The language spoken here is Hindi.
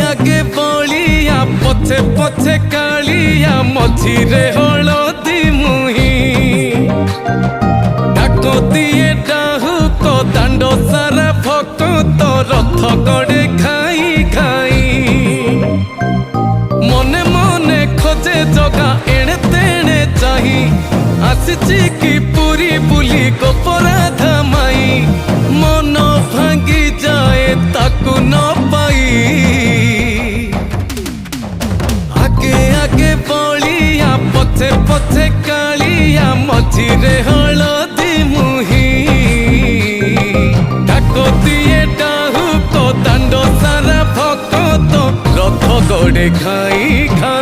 आगे बलिया पछे पछे कालिया मझिरे हलदी मुही डाको दिए डाहुक दांड सारा भक्त रथ गड़े खाई खाई मने मने खोजे जगा एणे तेणे चाही आसिची की पूरी बुली गोपराधा माई मन भांगी जाए ताकू न पाई आगे आगे बलिया पछे पछे कालिया मझिरे हलदी मुही डाको दिए डाहुक दांड सारा भक्त रथ गड़े खाई खाई।